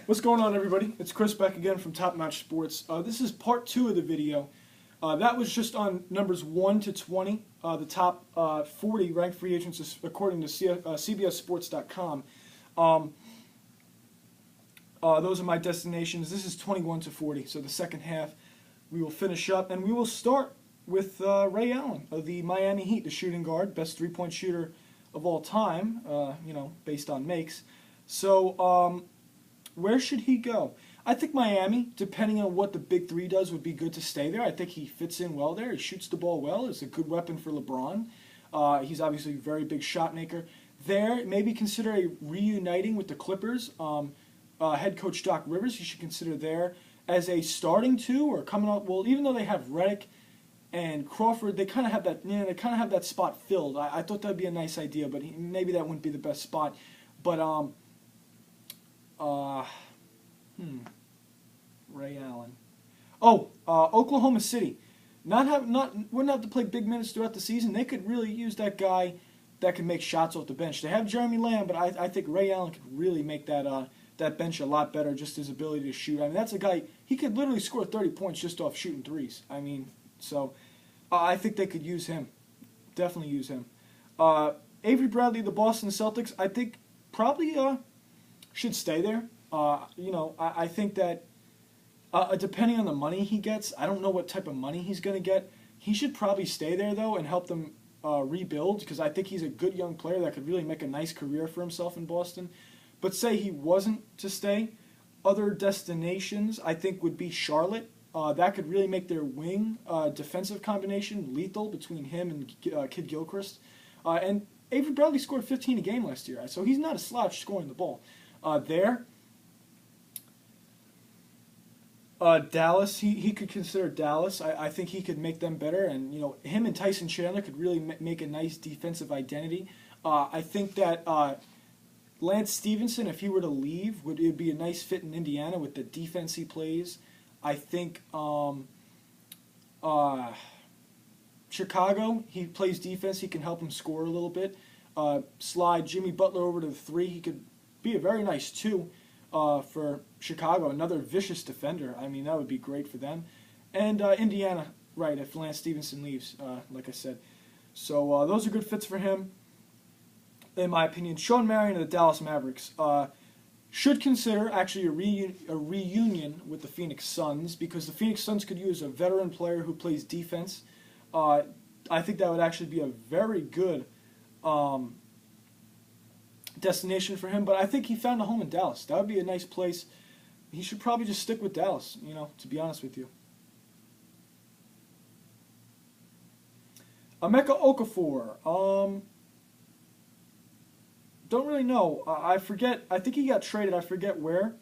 What's going on, everybody? It's Chris back again from Top Notch Sports. This is part 2 of the video. That was just on numbers 1 to 20, the top 40 ranked free agents according to CBSSports.com. Those are my destinations. This is 21 to 40, so the second half we will finish up, and we will start with Ray Allen of the Miami Heat, the shooting guard, best three-point shooter of all time, based on makes. So, where should he go? I think Miami, depending on what the big three does, would be good to stay there. I think he fits in well there. He shoots the ball well. He's a good weapon for LeBron. He's obviously a very big shot maker. There, maybe consider a reuniting with the Clippers. Head coach Doc Rivers, you should consider there as a starting two or coming up. Well, even though they have Redick and Crawford, they kind of have that. They kind of have that spot filled. I thought that'd be a nice idea, but maybe that wouldn't be the best spot. But Ray Allen. Oklahoma City. Wouldn't have to play big minutes throughout the season. They could really use that guy that can make shots off the bench. They have Jeremy Lamb, but I think Ray Allen could really make that bench a lot better. Just his ability to shoot. I mean, that's a guy. He could literally score 30 points just off shooting threes. I mean, so I think they could use him. Definitely use him. Avery Bradley, the Boston Celtics. I think probably should stay there. I think that depending on the money he gets, I don't know what type of money he's going to get. He should probably stay there, though, and help them rebuild, because I think he's a good young player that could really make a nice career for himself in Boston. But say he wasn't to stay, other destinations I think would be Charlotte. That could really make their wing defensive combination lethal between him and Kid Gilchrist. And Avery Bradley scored 15 a game last year, so he's not a slouch scoring the ball. Dallas, he could consider Dallas. I think he could make them better, and him and Tyson Chandler could really make a nice defensive identity. I think that Lance Stevenson, if he were to leave, it would be a nice fit in Indiana with the defense he plays. I think Chicago, he plays defense. He can help him score a little bit. Slide Jimmy Butler over to the 3. He could be a very nice 2 for Chicago. Another vicious defender. I mean, that would be great for them. And Indiana, right, if Lance Stevenson leaves, like I said. So those are good fits for him, in my opinion. Shawn Marion of the Dallas Mavericks should consider actually a reunion with the Phoenix Suns, because the Phoenix Suns could use a veteran player who plays defense. I think that would actually be a very good destination for him, but I think he found a home in Dallas. That would be a nice place. He should probably just stick with Dallas, to be honest with you. Emeka Okafor. Don't really know. I forget. I think he got traded. I forget where.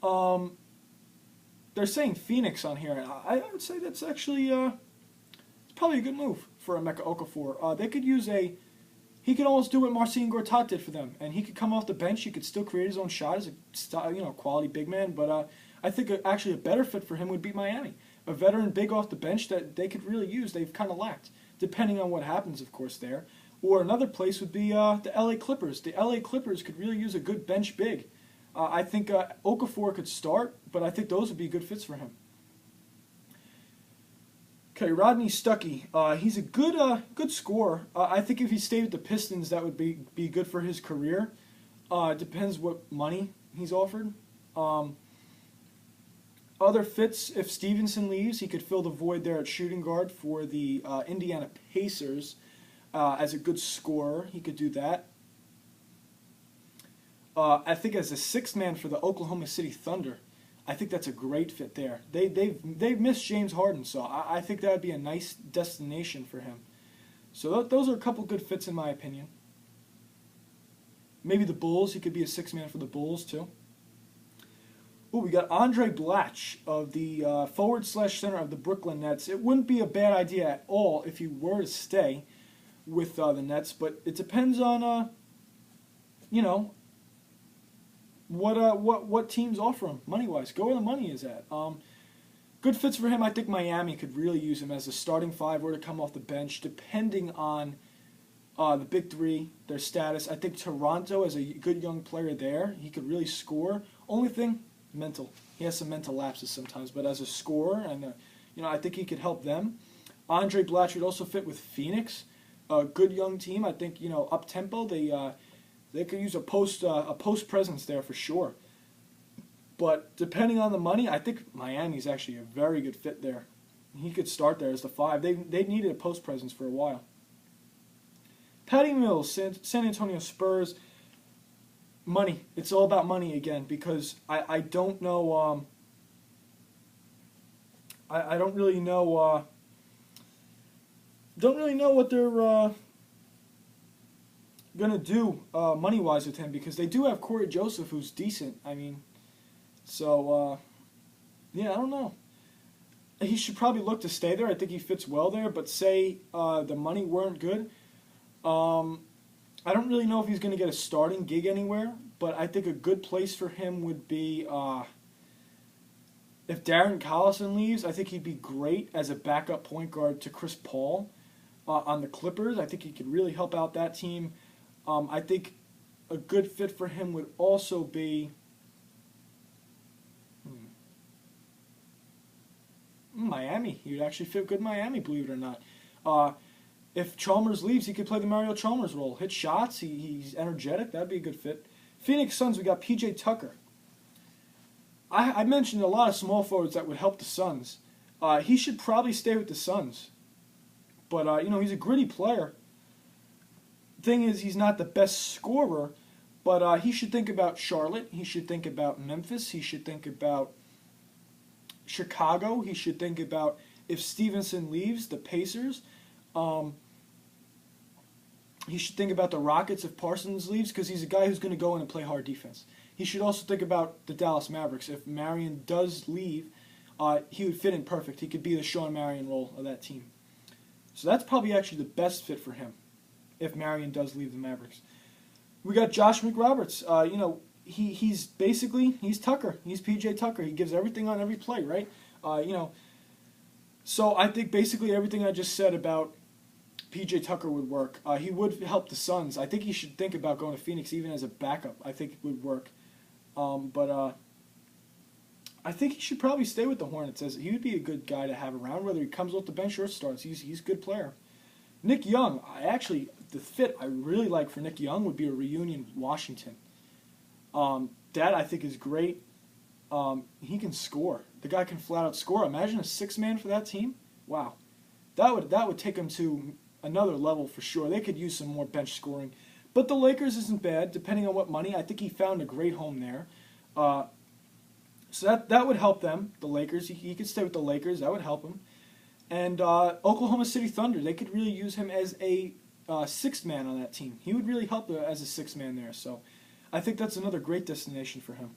They're saying Phoenix on here. I would say that's actually it's probably a good move for Emeka Okafor. They could use he could almost do what Marcin Gortat did for them, and he could come off the bench. He could still create his own shot as a quality big man. But I think actually a better fit for him would be Miami, a veteran big off the bench that they could really use. They've kind of lacked, depending on what happens, of course, there. Or another place would be the LA Clippers. The LA Clippers could really use a good bench big. I think Okafor could start, but I think those would be good fits for him. Okay, Rodney Stuckey. He's a good scorer. I think if he stayed with the Pistons, that would be good for his career. It depends what money he's offered. Other fits, if Stevenson leaves, he could fill the void there at shooting guard for the Indiana Pacers. As a good scorer, he could do that. I think as a sixth man for the Oklahoma City Thunder, I think that's a great fit there. They've missed James Harden, so I think that would be a nice destination for him. So those are a couple good fits in my opinion. Maybe the Bulls. He could be a sixth man for the Bulls too. Ooh, we got Andre Blatch of the forward/center of the Brooklyn Nets. It wouldn't be a bad idea at all if he were to stay with the Nets, but it depends on what teams offer him money wise. Go where the money is at. Good fits for him. I think Miami could really use him as a starting 5 or to come off the bench, depending on The big three, their status. I think Toronto is a good young player there. He could really score. Only thing, mental. He has some mental lapses sometimes, but as a scorer, and I think he could help them. Andre Blatchford also fit with Phoenix, a good young team. I think up tempo they could use a post presence there for sure. But depending on the money, I think Miami's actually a very good fit there. He could start there as the 5. They needed a post presence for a while. Patty Mills, San Antonio Spurs. Money. It's all about money again because I don't know. I don't really know. Don't really know what they're gonna do money wise with him because they do have Corey Joseph who's decent. I mean, so yeah, I don't know. He should probably look to stay there. I think he fits well there. But say the money weren't good. I don't really know if he's going to get a starting gig anywhere, but I think a good place for him would be if Darren Collison leaves. I think he'd be great as a backup point guard to Chris Paul on the Clippers. I think he could really help out that team. I think a good fit for him would also be Miami. He would actually fit good in Miami, believe it or not. If Chalmers leaves, he could play the Mario Chalmers role. Hit shots, he's energetic. That'd be a good fit. Phoenix Suns, we got P.J. Tucker. I mentioned a lot of small forwards that would help the Suns. He should probably stay with the Suns. But, he's a gritty player. Thing is, he's not the best scorer, but he should think about Charlotte. He should think about Memphis. He should think about Chicago. He should think about if Stevenson leaves, the Pacers. He should think about the Rockets if Parsons leaves because he's a guy who's going to go in and play hard defense. He should also think about the Dallas Mavericks. If Marion does leave, he would fit in perfect. He could be the Sean Marion role of that team. So that's probably actually the best fit for him if Marion does leave the Mavericks. We got Josh McRoberts. He's Tucker. He's P.J. Tucker. He gives everything on every play, right? So I think basically everything I just said about P.J. Tucker would work. He would help the Suns. I think he should think about going to Phoenix even as a backup. I think it would work. But I think he should probably stay with the Hornets. As he would be a good guy to have around, whether he comes off the bench or starts. He's a good player. Nick Young. The fit I really like for Nick Young would be a reunion with Washington. That I think is great. He can score. The guy can flat out score. Imagine a 6-man for that team. Wow, that would take him to another level for sure. They could use some more bench scoring, but the Lakers isn't bad depending on what money. I think he found a great home there. So that would help them. The Lakers. He could stay with the Lakers. That would help him. And Oklahoma City Thunder. They could really use him as a 6th man on that team. He would really help as a 6th man there. So I think that's another great destination for him.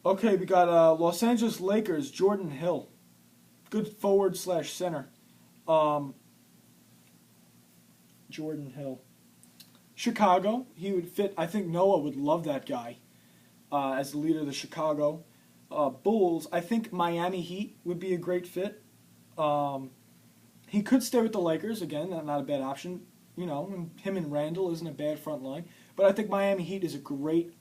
Okay, we got Los Angeles Lakers, Jordan Hill. Good forward/center. Jordan Hill. Chicago, he would fit. I think Noah would love that guy as the leader of the Chicago Bulls. I think Miami Heat would be a great fit. He could stay with the Lakers. Again, not a bad option. Him and Randall isn't a bad front line. But I think Miami Heat is a great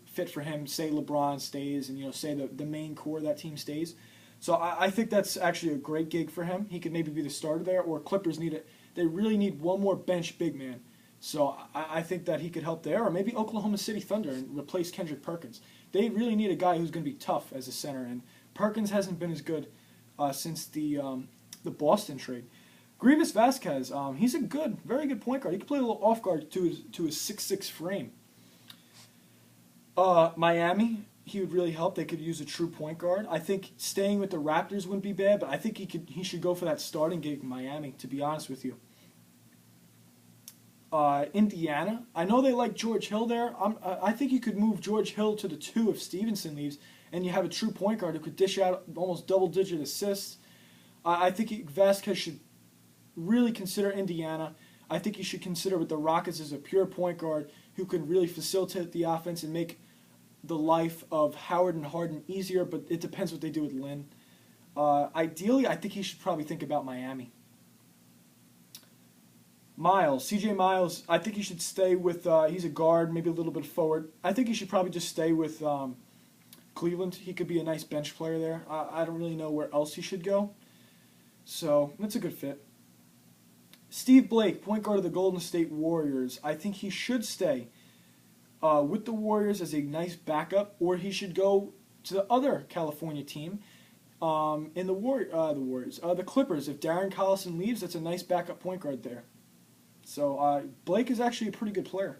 fit for him. Say LeBron stays and, say the main core of that team stays. So I think that's actually a great gig for him. He could maybe be the starter there, or Clippers need it. They really need one more bench big man. So I think that he could help there, or maybe Oklahoma City Thunder and replace Kendrick Perkins. They really need a guy who's going to be tough as a center, and Perkins hasn't been as good since the Boston trade. Grievous Vasquez, he's a very good point guard. He can play a little off guard to his 6'6" frame. Miami, he would really help. They could use a true point guard. I think staying with the Raptors wouldn't be bad, but I think he should go for that starting gig in Miami, to be honest with you. Indiana, I know they like George Hill there. I think you could move George Hill to the 2 if Stevenson leaves, and you have a true point guard who could dish out almost double-digit assists. I think Vasquez should really consider Indiana. I think you should consider with the Rockets as a pure point guard who can really facilitate the offense and make the life of Howard and Harden easier, but it depends what they do with Lin. Ideally, I think he should probably think about Miami. Miles, C.J. Miles, I think he should stay with. He's a guard, maybe a little bit forward. I think he should probably just stay with Cleveland. He could be a nice bench player there. I don't really know where else he should go. So that's a good fit. Steve Blake, point guard of the Golden State Warriors. I think he should stay with the Warriors as a nice backup, or he should go to the other California team in the Clippers. If Darren Collison leaves, that's a nice backup point guard there. So Blake is actually a pretty good player.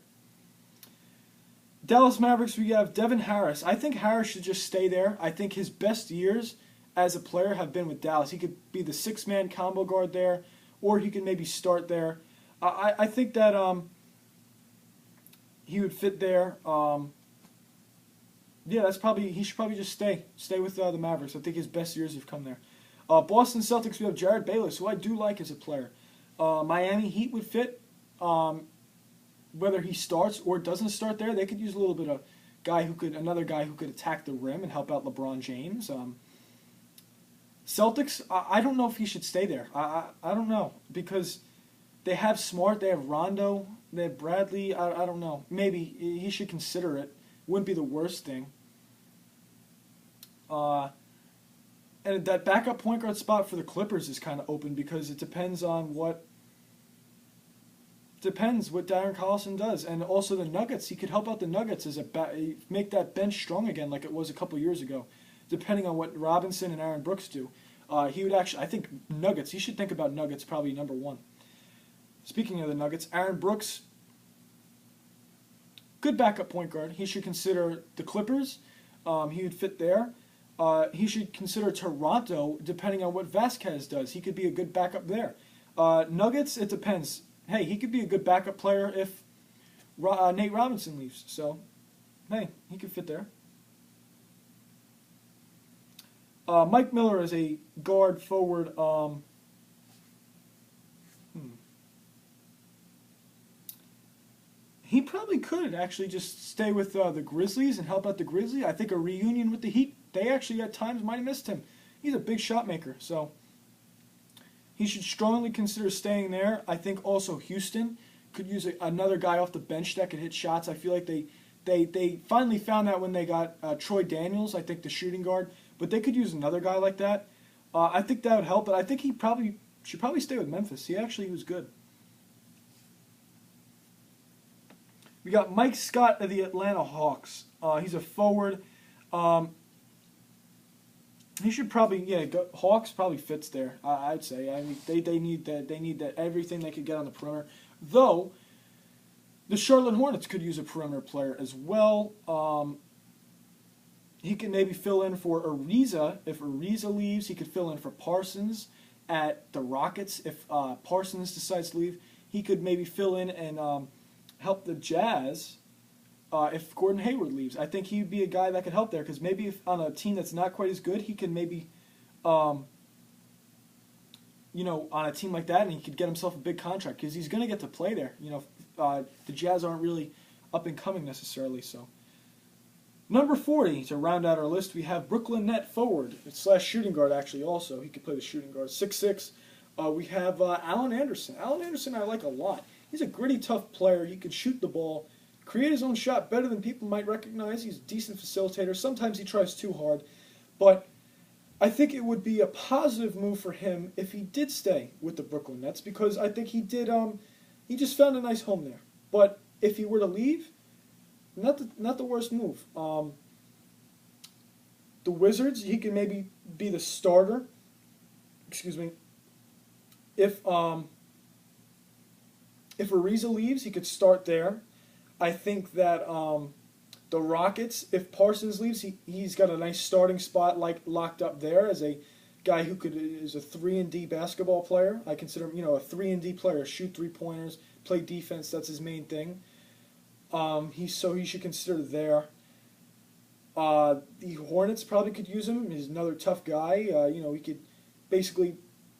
Dallas Mavericks, we have Devin Harris. I think Harris should just stay there. I think his best years as a player have been with Dallas. He could be the six-man combo guard there, or he could maybe start there. I think that he would fit there. Yeah, he should probably just stay with the Mavericks. I think his best years have come there. Boston Celtics, we have Jared Bayless, who I do like as a player. Miami Heat would fit. Whether he starts or doesn't start there, they could use a little bit of another guy who could attack the rim and help out LeBron James. Celtics, I don't know if he should stay there. I don't know, because they have Smart, they have Rondo, they have Bradley. I don't know. Maybe he should consider it. Wouldn't be the worst thing. And that backup point guard spot for the Clippers is kind of open, because it depends what Darren Collison does. And also the Nuggets, he could help out the Nuggets as make that bench strong again like it was a couple years ago, depending on what Robinson and Aaron Brooks do. He would actually, I think Nuggets, he should think about Nuggets probably number one. Speaking of the Nuggets, Aaron Brooks, good backup point guard. He should consider the Clippers. He would fit there. He should consider Toronto, depending on what Vasquez does. He could be a good backup there. Nuggets, it depends. Hey, he could be a good backup player if Nate Robinson leaves. So, hey, he could fit there. Mike Miller is a guard forward. He probably could actually just stay with the Grizzlies and help out the Grizzlies. I think a reunion with the Heat, they actually at times might have missed him. He's a big shot maker, so he should strongly consider staying there. I think also Houston could use another guy off the bench that could hit shots. I feel like they finally found that when they got Troy Daniels, I think the shooting guard, but they could use another guy like that. I think that would help, but I think he should probably stay with Memphis. He was good. We got Mike Scott of the Atlanta Hawks. He's a forward. He should probably Hawks probably fits there. I'd say. I mean, they need that. They need that everything they could get on the perimeter. Though the Charlotte Hornets could use a perimeter player as well. He can maybe fill in for Ariza. If Ariza leaves, he could fill in for Parsons at the Rockets. If Parsons decides to leave, he could maybe fill in and help the Jazz if Gordon Hayward leaves. I think he'd be a guy that could help there, because maybe if on a team that's not quite as good, he can maybe, on a team like that, and he could get himself a big contract, because he's going to get to play there. The Jazz aren't really up and coming necessarily. So, number 40 to round out our list, we have Brooklyn Net forward / shooting guard. Actually, also he could play the shooting guard. 6'6". We have Alan Anderson. Alan Anderson I like a lot. He's a gritty, tough player. He could shoot the ball, create his own shot better than people might recognize. He's a decent facilitator. Sometimes he tries too hard. But I think it would be a positive move for him if he did stay with the Brooklyn Nets, because I think he did. He just found a nice home there. But if he were to leave, not the worst move. The Wizards, he can maybe be the starter. Excuse me. If Ariza leaves, he could start there. I think that the Rockets, if Parsons leaves, he's got a nice starting spot locked up there as a guy who is a 3-and-D basketball player. I consider him, a 3-and-D player, shoot 3-pointers, play defense. That's his main thing. He should consider there. The Hornets probably could use him. He's another tough guy. He could basically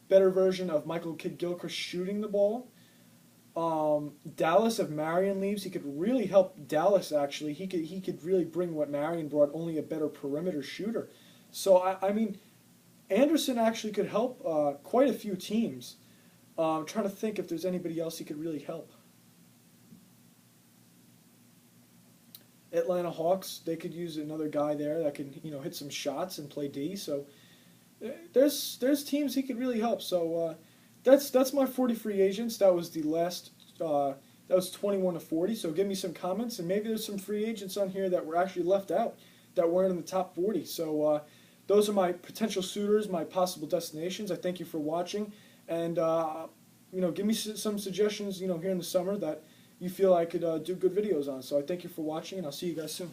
better version of Michael Kidd-Gilchrist shooting the ball. Dallas, if Marion leaves, he could really help Dallas. Actually, he could really bring what Marion brought, only a better perimeter shooter. So I mean, Anderson actually could help quite a few teams. I'm trying to think if there's anybody else he could really help. Atlanta Hawks, they could use another guy there that can, hit some shots and play D. So there's teams he could really help. So that's my 40 free agents. That was the last. That was 21 to 40. So give me some comments, and maybe there's some free agents on here that were actually left out that weren't in the top 40. So those are my potential suitors, my possible destinations. I thank you for watching, and give me some suggestions. Here in the summer that you feel I could do good videos on. So I thank you for watching, and I'll see you guys soon.